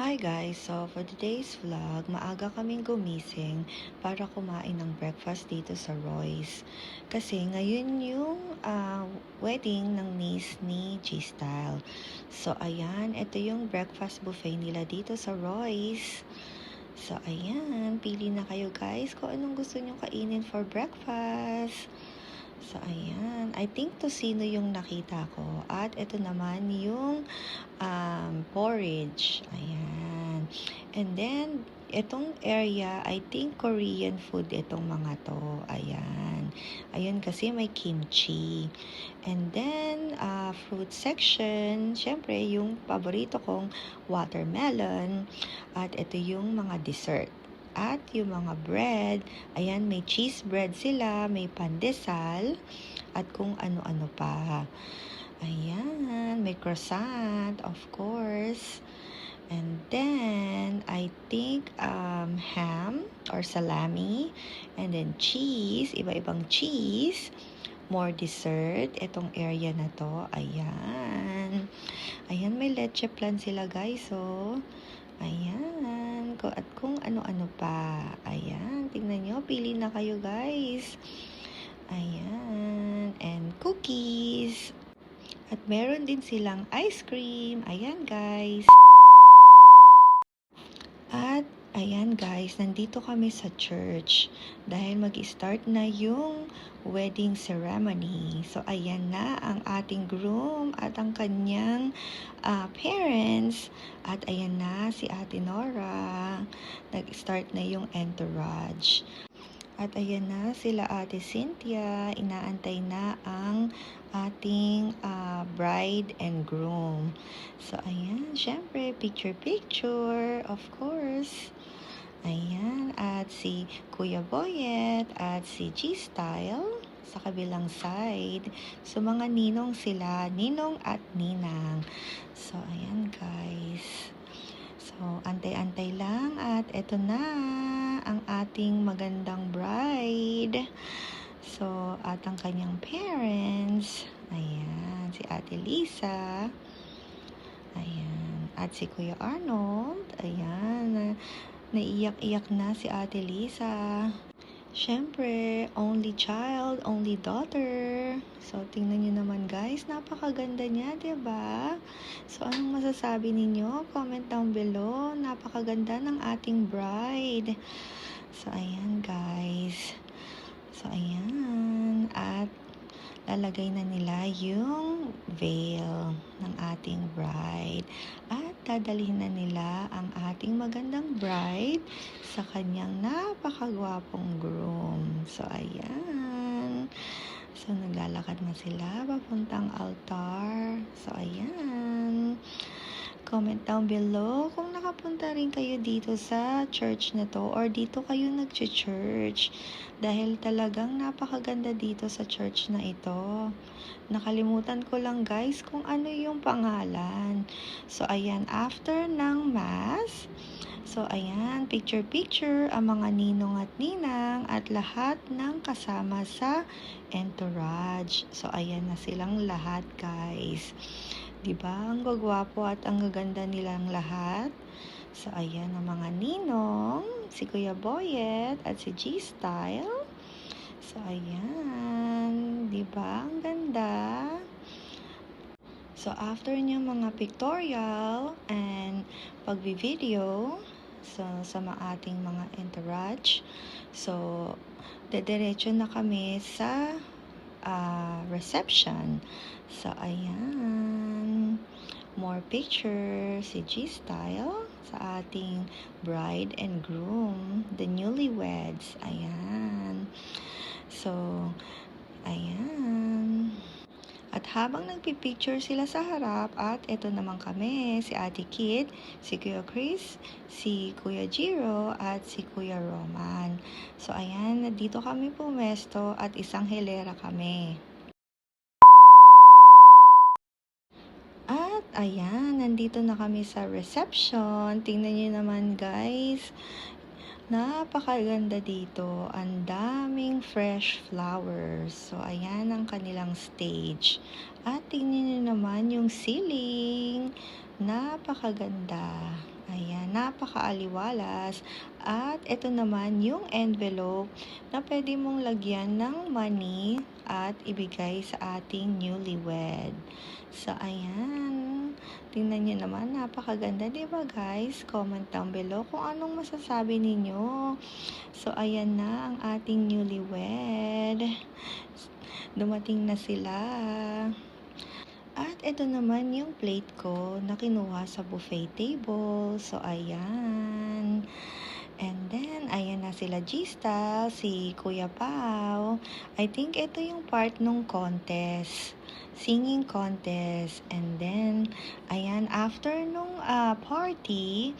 Hi guys! So for today's vlog, maaga kaming gumising para kumain ng breakfast dito sa Royce. Kasi ngayon yung wedding ng niece ni G-Style. So ayan, ito yung breakfast buffet nila dito sa Royce. So ayan, pili na kayo guys kung anong gusto nyo kainin for breakfast. So ayan, I think tocino yung nakita ko. At ito naman yung porridge. Ayan. And then, itong area, I think Korean food itong mga to. Ayan. Ayan kasi may kimchi. And then, fruit section, syempre, yung paborito kong watermelon. At ito yung mga dessert. At yung mga bread, ayan, may cheese bread sila, may pandesal, at kung ano-ano pa. Ayan, may croissant, of course. And then, I think ham or salami. And then cheese, iba-ibang cheese. More dessert, itong area na to. Ayan. Ayan, may leche plan sila guys, oh. Ayan. At kung ano-ano pa. Ayan, tingnan nyo. Pili na kayo guys. Ayan. And cookies. At meron din silang ice cream. Ayan guys. At ayan guys, nandito kami sa church. Dahil mag-start na yung wedding ceremony. So ayan na ang ating groom at ang kanyang parents. At ayan na si Ate Nora. Nag-start na yung entourage. At ayan na sila Ate Cynthia, inaantay na ang ating bride and groom. So ayan, syempre picture, of course. Ayan, at si Kuya Boyet at si G-Style sa kabilang side. So mga ninong sila, ninong at ninang. So ayan guys. So, antay-antay lang at eto na ang ating magandang bride. So, at ang kanyang parents. Ayan, si Ate Lisa. Ayan, at si Kuya Arnold. Ayan, naiyak-iyak na si Ate Lisa. Siyempre, only child, only daughter. So, tingnan nyo naman guys, napakaganda niya, ba? Diba? So, anong masasabi ninyo? Comment down below. Napakaganda ng ating bride. So, ayan guys. So, ayan. At lalagay na nila yung veil ng ating bride. At dadalhin na nila ang ating magandang bride sa kanyang napakagwapong groom. So, ayan. So, naglalakad na sila papuntang altar. So, ayan. Comment down below kung nakapunta rin kayo dito sa church na to or dito kayo nag-church. Dahil talagang napakaganda dito sa church na ito. Nakalimutan ko lang guys kung ano yung pangalan. So, ayan, after ng mass, so, ayan, picture-picture ang mga ninong at ninang at lahat ng kasama sa entourage. So, ayan na silang lahat, guys. Diba? Ang gagwapo at ang gaganda nilang lahat. So, ayan ang mga ninong, si Kuya Boyet at si G-Style. So, ayan. Diba? Ang ganda. So, after nyo mga pictorial and pagbi-video, so, sa ating mga entourage, so, dediretso na kami sa reception. So, ayan. More pictures, si G-Style sa ating bride and groom, the newlyweds. Ayan. So, ayan. At habang nagpipicture sila sa harap, at ito naman kami, si Ate Kit, si Kuya Chris, si Kuya Jiro, at si Kuya Roman. So, ayan, dito kami pumesto at isang hilera kami. At, ayan, nandito na kami sa reception. Tingnan niyo naman, guys. Napakaganda dito. Ang daming fresh flowers. So, ayan ang kanilang stage. At tingnan niyo naman yung ceiling. Napakaganda. Ayan. napakaaliwalas. At ito naman yung envelope na pwede mong lagyan ng money at ibigay sa ating newlywed. So, ayan. Tingnan nyo naman, napakaganda, diba guys? Comment down below kung anong masasabi ninyo. So, ayan na ang ating newlywed. Dumating na sila. At ito naman yung plate ko na kinuha sa buffet table. So, ayan. And then, ayan na sila G-Style, si Kuya Pao. I think ito yung part nung contest. Singing contest. And then, ayan, after nung party,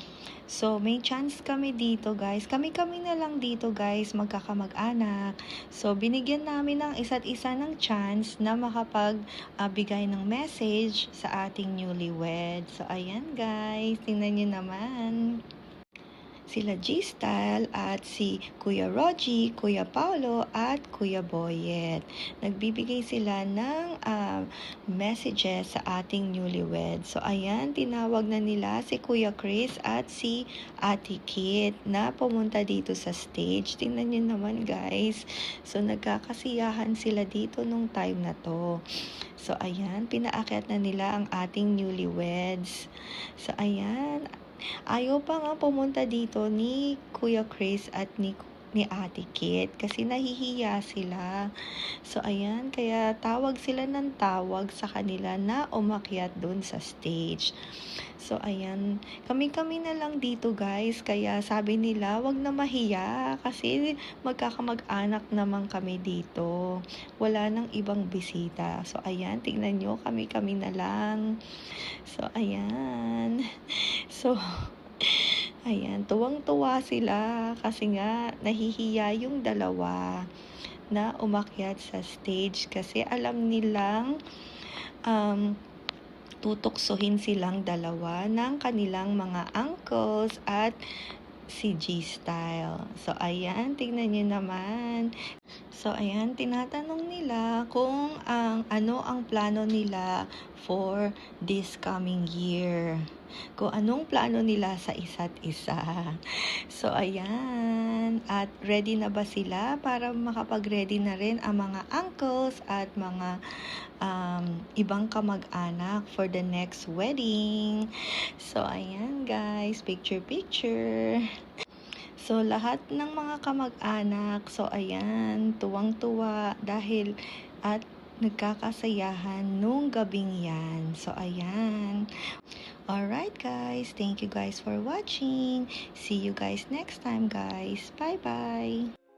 so may chance kami dito guys. Kami-kami na lang dito guys, magkakamag-anak. So, binigyan namin ng isa't isa ng chance na makapagbigay ng message sa ating newlywed. So, ayan guys, tingnan nyo naman. Sila G-Style at si Kuya Rogie, Kuya Paolo at Kuya Boyet. Nagbibigay sila ng messages sa ating newlywed. So ayan, tinawag na nila si Kuya Chris at si Ate Kit na pumunta dito sa stage. Tingnan nyo naman guys. So nagkakasiyahan sila dito nung time na to. So ayan, pinaakyat na nila ang ating newlyweds. So ayan, ayaw pa nga pumunta dito ni Kuya Chris at ni Ate Kit kasi nahihiya sila. So ayan, kaya tawag sila ng tawag sa kanila na umakyat dun sa stage. So ayan, kami-kami na lang dito guys, kaya sabi nila wag na mahiya kasi magkakamag-anak naman kami dito. Wala nang ibang bisita. So ayan, tignan nyo, kami-kami na lang. So ayan. So, ayan, tuwang-tuwa sila kasi nga nahihiya yung dalawa na umakyat sa stage kasi alam nilang tutuksohin silang dalawa ng kanilang mga uncles at si G-Style. So, ayan, tingnan nyo naman. So, ayan, tinatanong nila kung ano ang plano nila for this coming year. Kung anong plano nila sa isa't isa. So, ayan. At ready na ba sila para makapag-ready na rin ang mga uncles at mga ibang kamag-anak for the next wedding. So, ayan guys, picture. So, lahat ng mga kamag-anak, so ayan, tuwang-tuwa dahil at nagkakasayahan nung gabing yan. So, ayan. Alright guys, thank you guys for watching. See you guys next time guys. Bye-bye!